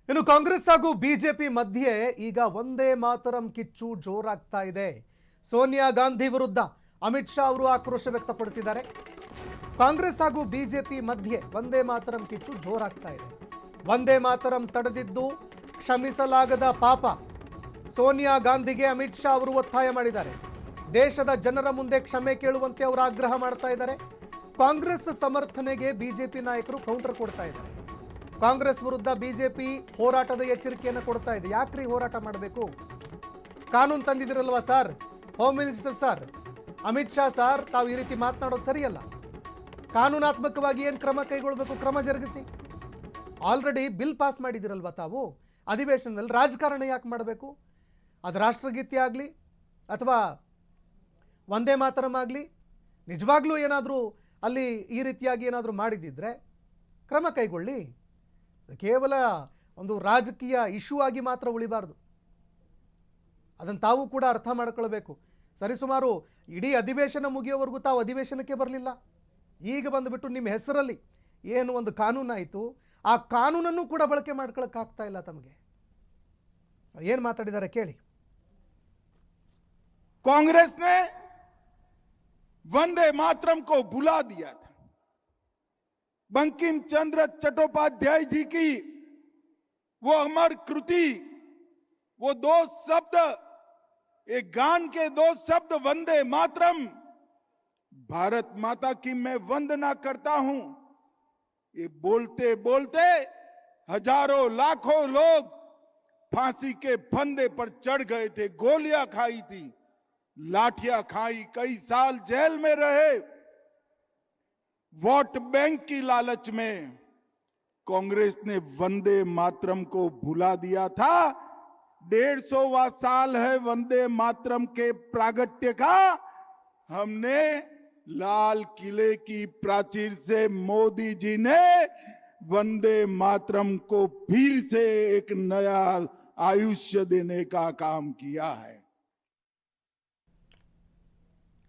ಇನ್ನು ಕಾಂಗ್ರೆಸ್ ಹಾಗೂ ಬಿಜೆಪಿ ಮಧ್ಯೆ ಈಗ ಒಂದೇ ಮಾತರಂ ಕಿಚ್ಚು ಜೋರಾಗ್ತಾ ಇದೆ. ಸೋನಿಯಾ ಗಾಂಧಿ ವಿರುದ್ಧ ಅಮಿತ್ ಶಾ ಅವರು ಆಕ್ರೋಶ ವ್ಯಕ್ತಪಡಿಸಿದ್ದಾರೆ. ಕಾಂಗ್ರೆಸ್ ಹಾಗೂ ಬಿಜೆಪಿ ಮಧ್ಯೆ ಒಂದೇ ಮಾತರಂ ಕಿಚ್ಚು ಜೋರಾಗ್ತಾ ಇದೆ. ಒಂದೇ ಮಾತರಂ ತಡೆದಿದ್ದು ಕ್ಷಮಿಸಲಾಗದ ಪಾಪ. ಸೋನಿಯಾ ಗಾಂಧಿಗೆ ಅಮಿತ್ ಶಾ ಅವರು ಒತ್ತಾಯ ಮಾಡಿದ್ದಾರೆ. ದೇಶದ ಜನರ ಮುಂದೆ ಕ್ಷಮೆ ಕೇಳುವಂತೆ ಅವರು ಆಗ್ರಹ ಮಾಡ್ತಾ ಇದ್ದಾರೆ. ಕಾಂಗ್ರೆಸ್ ಸಮರ್ಥನೆಗೆ ಬಿಜೆಪಿ ನಾಯಕರು ಕೌಂಟರ್ ಕೊಡ್ತಾ ಇದ್ದಾರೆ. ಕಾಂಗ್ರೆಸ್ ವಿರುದ್ಧ ಬಿಜೆಪಿ ಹೋರಾಟದ ಎಚ್ಚರಿಕೆಯನ್ನು ಕೊಡ್ತಾ ಇದೆ. ಯಾಕ್ರಿ ಹೋರಾಟ ಮಾಡಬೇಕು? ಕಾನೂನು ತಂದಿದಿರಲ್ವಾ sir, home minister sir, Amit Shah sir, ತಾವು ಈ ರೀತಿ ಮಾತನಾಡೋದು ಸರಿಯಲ್ಲ. ಕಾನೂನಾತ್ಮಕವಾಗಿ ಏನು ಕ್ರಮ ಕೈಗೊಳ್ಳಬೇಕು ಕ್ರಮ ಜರುಗಿಸಿ. ಆಲ್ರೆಡಿ ಬಿಲ್ ಪಾಸ್ ಮಾಡಿದಿರಲ್ವಾ ತಾವು, ಅಧಿವೇಶನದಲ್ಲಿ ರಾಜಕಾರಣ ಯಾಕೆ ಮಾಡಬೇಕು? ಅದು ರಾಷ್ಟ್ರಗೀತೆ ಆಗಲಿ ಅಥವಾ ವಂದೇ ಮಾತರಂ ಆಗಲಿ, ನಿಜವಾಗ್ಲೂ ಏನಾದರೂ ಅಲ್ಲಿ ಈ ರೀತಿಯಾಗಿ ಏನಾದರೂ ಮಾಡಿದ್ದಿದ್ರೆ ಕ್ರಮ ಕೈಗೊಳ್ಳಿ. ಕೇವಲ ಒಂದು ರಾಜಕೀಯ ಇಶ್ಯೂ ಆಗಿ ಮಾತ್ರ ಉಳಿಬಾರ್ದು. ಅದನ್ನು ತಾವು ಕೂಡ ಅರ್ಥ ಮಾಡ್ಕೊಳ್ಬೇಕು. ಸರಿಸುಮಾರು ಇಡೀ ಅಧಿವೇಶನ ಮುಗಿಯೋವರೆಗೂ ತಾವು ಅಧಿವೇಶನಕ್ಕೆ ಬರಲಿಲ್ಲ. ಈಗ ಬಂದುಬಿಟ್ಟು ನಿಮ್ಮ ಹೆಸರಲ್ಲಿ ಏನು ಒಂದು ಕಾನೂನಾಯಿತು, ಆ ಕಾನೂನನ್ನು ಕೂಡ ಬಳಕೆ ಮಾಡ್ಕೊಳ್ಳೋಕ್ಕಾಗ್ತಾ ಇಲ್ಲ ತಮಗೆ. ಏನು ಮಾತಾಡಿದ್ದಾರೆ ಕೇಳಿ. कांग्रेस ने वंदे मातरम को भुला दिया था। बंकिम चंद्र चट्टोपाध्याय जी की वो अमर कृति, वो दो शब्द, एक गान के दो शब्द वंदे मातरम, भारत माता की मैं वंदना करता हूं, ये बोलते बोलते हजारों लाखों लोग फांसी के फंदे पर चढ़ गए थे, गोलियां खाई थी, लाठियां खाई, कई साल जेल में रहे। वोट बैंक की लालच में कांग्रेस ने वंदे मातरम को भुला दिया था। 150वां साल है वंदे मातरम के प्रागट्य का। हमने लाल किले की प्राचीर से मोदी जी ने वंदे मातरम को फिर से एक नया आयुष्य देने का काम किया है।